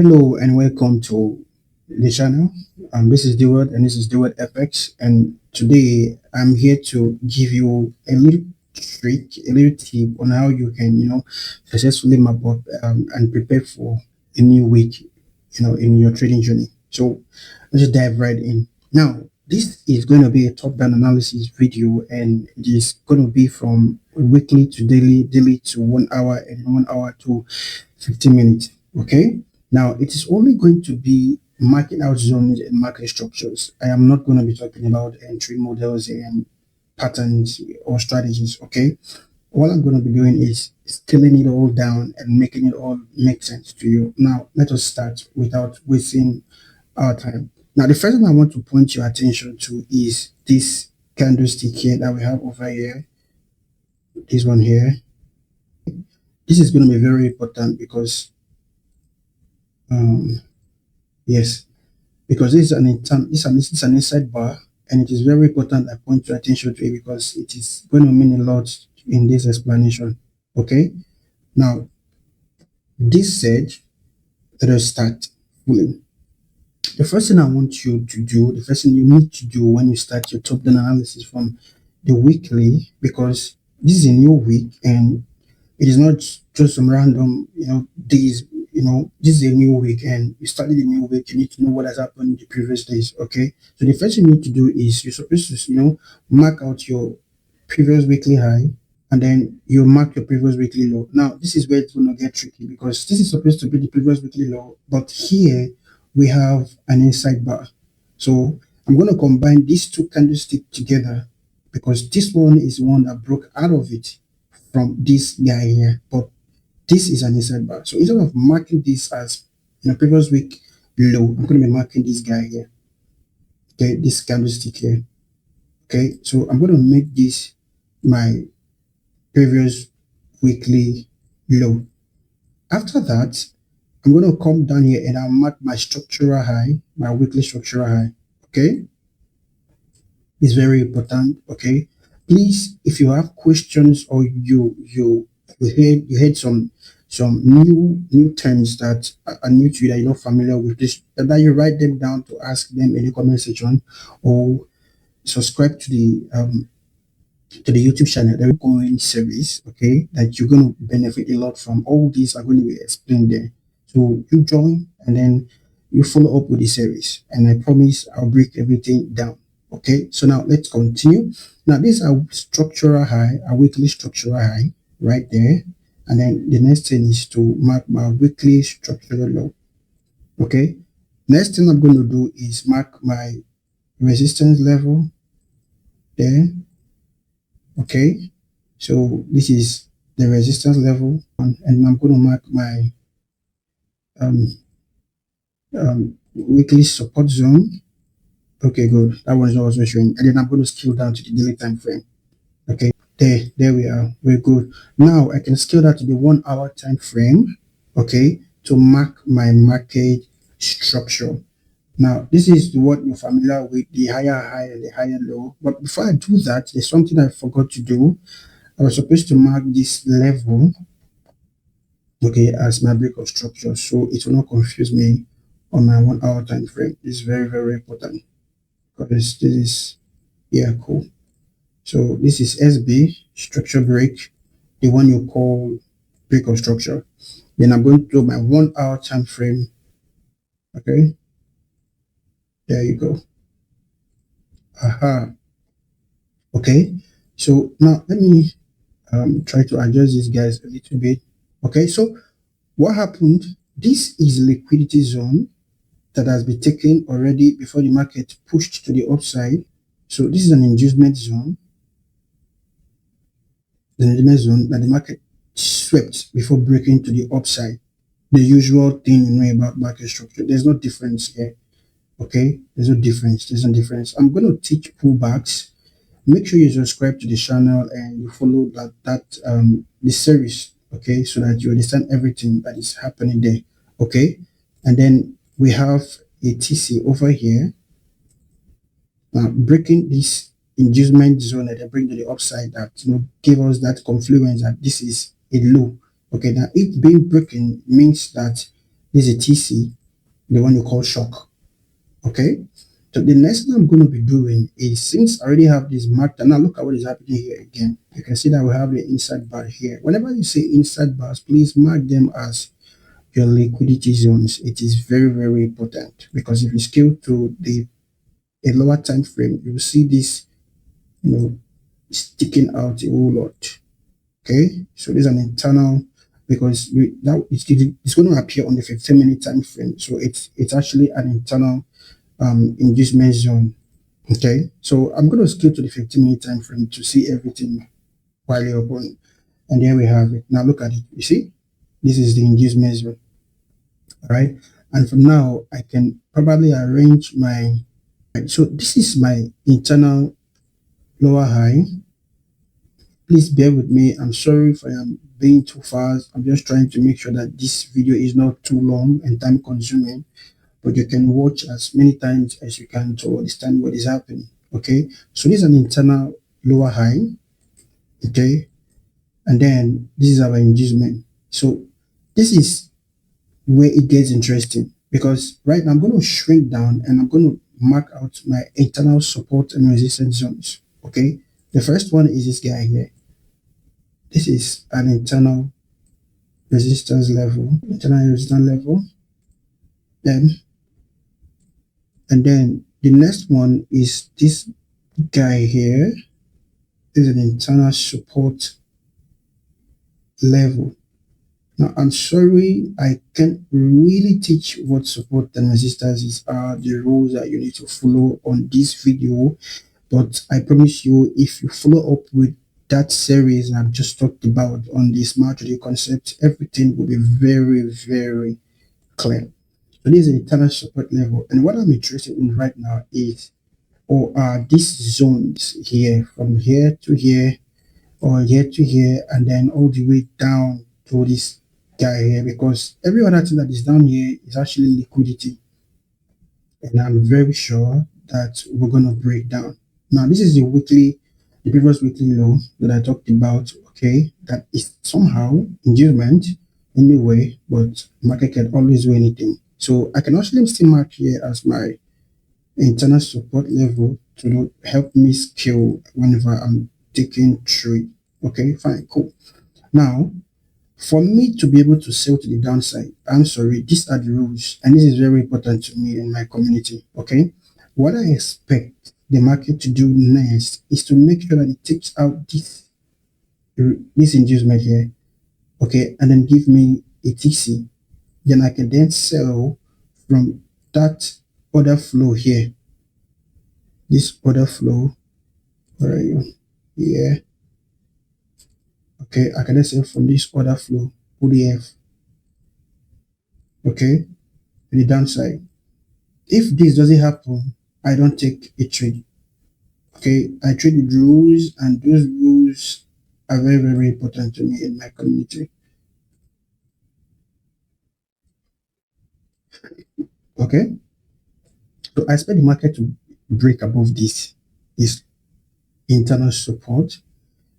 Hello and welcome to the channel. This is Deward and this is Deward FX. And today I'm here to give you a little trick, a little tip on how you can, successfully map up and prepare for a new week, in your trading journey. So let's just dive right in. Now, this is going to be a top-down analysis video, and it is going to be from weekly to daily, daily to 1 hour, and 1 hour to 15 minutes. Okay. Now, it is only going to be marking out zones and market structures. I am not going to be talking about entry models and patterns or strategies. Okay. All I'm going to be doing is scaling it all down and making it all make sense to you. Now, let us start without wasting our time. Now, the first thing I want to point your attention to is this candlestick here that we have over here. This one here. This is going to be very important because yes, because this is an inside bar, and it is very important I point your attention to it because it is going to mean a lot in this explanation. Okay, now this said, let us start fully. The first thing I want you to do, the first thing you need to do when you start your top down analysis from the weekly, because this is a new week and it is not just some random, days. This is a new week and you started a new week. You need to know what has happened in the previous days. Okay. So the first thing you need to do is you're supposed to, mark out your previous weekly high and then you mark your previous weekly low. Now, this is where it's going to get tricky because this is supposed to be the previous weekly low, but here we have an inside bar. So I'm going to combine these two candlesticks together because this one is one that broke out of it from this guy here, but this is an inside bar. So instead of marking this as previous week low, I'm going to be marking this guy here. Okay, this candlestick here. Okay, so I'm going to make this my previous weekly low. After that, I'm going to come down here and I'll mark my structural high, my weekly structural high. Okay, it's very important. Okay, please, if you have questions or you heard some new terms that are new to you that you're not familiar with, this that you write them down to ask them in the comment section, or subscribe to the YouTube channel, the ongoing series. Okay, that you're going to benefit a lot from. All these are going to be explained there. So you join and then you follow up with the series, and I promise I'll break everything down. Okay, so now let's continue. Now this is our structural high, our weekly structural high right there. And then the next thing is to mark my weekly structural low. Okay, next thing I'm going to do is mark my resistance level there. Okay, so this is the resistance level, and I'm going to mark my weekly support zone. Okay, good. That one is also showing, and then I'm going to scale down to the daily time frame. Okay, there we are. We're good. Now I can scale that to the 1 hour time frame. Okay, to mark my market structure. Now this is what you're familiar with, the higher high and the higher low. But before I do that, there's something I forgot to do. I was supposed to mark this level, okay, as my break of structure, so it will not confuse me on my 1 hour time frame. It's very, very important because this is, yeah, cool. So this is SB structure break, the one you call break of structure. Then I'm going to do my 1 hour time frame. Okay, there you go. Aha. Okay, so now let me try to adjust these guys a little bit. Okay, so what happened? This is liquidity zone that has been taken already before the market pushed to the upside. So this is an inducement zone. The inducement zone that the market swept before breaking to the upside. The usual thing you know about market structure. There's no difference here. Okay, there's no difference. There's no difference. I'm going to teach pullbacks. Make sure you subscribe to the channel and you follow the series. Okay, so that you understand everything that is happening there. Okay, and then we have a TC over here. Now breaking this inducement zone that they bring to the upside, that give us that confluence that this is a low. Okay, now it being broken means that This is a TC, the one you call shock. Okay. So the next thing I'm going to be doing is, since I already have this marked, and now look at what is happening here again. You can see that we have the inside bar here. Whenever you say inside bars, please mark them as your liquidity zones. It is very, very important, because if you scale to the a lower time frame, you will see this, sticking out a whole lot. Okay, so this is an internal, because it's going to appear on the 15-minute time frame. So it's actually an internal inducement zone. Okay, so I'm going to scale to the 15-minute time frame to see everything while you're open. And there we have it. Now look at it. You see, this is the inducement zone. All right, and from now I can probably arrange my. So this is my internal lower high. Please bear with me. I'm sorry if I am being too fast. I'm just trying to make sure that this video is not too long and time consuming, but you can watch as many times as you can to understand what is happening. Okay, so this is an internal lower high. Okay, and then this is our inducement. So this is where it gets interesting, because right now I'm going to shrink down and I'm going to mark out my internal support and resistance zones. Okay, the first one is this guy here. This is an internal resistance level, then, and then the next one is this guy here. This is an internal support level. Now, I'm sorry, I can't really teach what support and resistance are the rules that you need to follow on this video, but I promise you, if you follow up with that series I've just talked about on the smart trading concept, everything will be very, very clear. So this is the internal support level, and what I'm interested in right now is, or are these zones here, from here to here, or here to here, and then all the way down to this guy here, because every other thing that is down here is actually liquidity, and I'm very sure that we're going to break down. Now, this is the previous weekly low that I talked about. Okay, that is somehow inducement anyway, but market can always do anything. So I can actually still mark here as my internal support level to help me scale whenever I'm taking trade. Okay, fine, cool. Now, for me to be able to sell to the downside, I'm sorry, these are the rules, and this is very important to me in my community. Okay, what I expect the market to do next is to make sure that it takes out this inducement here, okay, and then give me a TC. Then I can then sell from that other flow here. This other flow, where are you? Yeah. Okay, I can then sell from this other flow, ODF. Okay, to the downside. If this doesn't happen, I don't take a trade. Okay, I trade with rules, and those rules are very, very important to me in my community. Okay, so I expect the market to break above this internal support,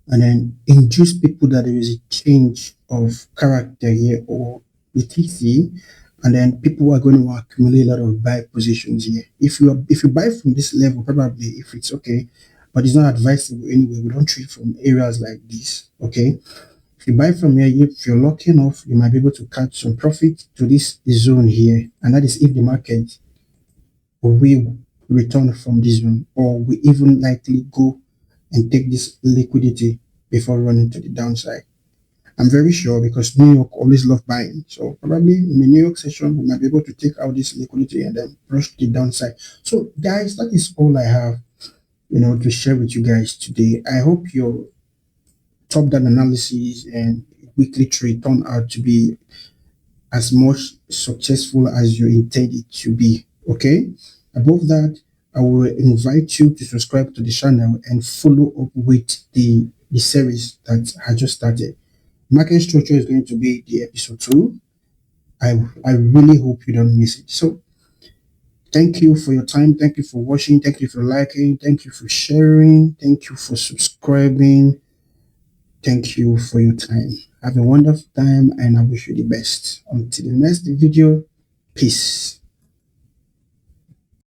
and then induce people that there is a change of character here, or the TC, and then people are going to accumulate a lot of buy positions here. If you buy from this level, probably, if it's okay, but it's not advisable anyway. We don't trade from areas like this. Okay, if you buy from here, if you're lucky enough, you might be able to catch some profit to this zone here, and that is if the market will return from this zone, or we even likely go and take this liquidity before running to the downside. I'm very sure, because New York always love buying. So probably in the New York session, we might be able to take out this liquidity and then rush the downside. So guys, that is all I have, to share with you guys today. I hope your top-down analysis and weekly trade turn out to be as much successful as you intended to be. Okay. Above that, I will invite you to subscribe to the channel and follow up with the series that I just started. Market structure is going to be the episode 2. I really hope you don't miss it. So thank you for your time. Thank you for watching. Thank you for liking. Thank you for sharing. Thank you for subscribing. Thank you for your time. Have a wonderful time, and I wish you the best. Until the next video, Peace.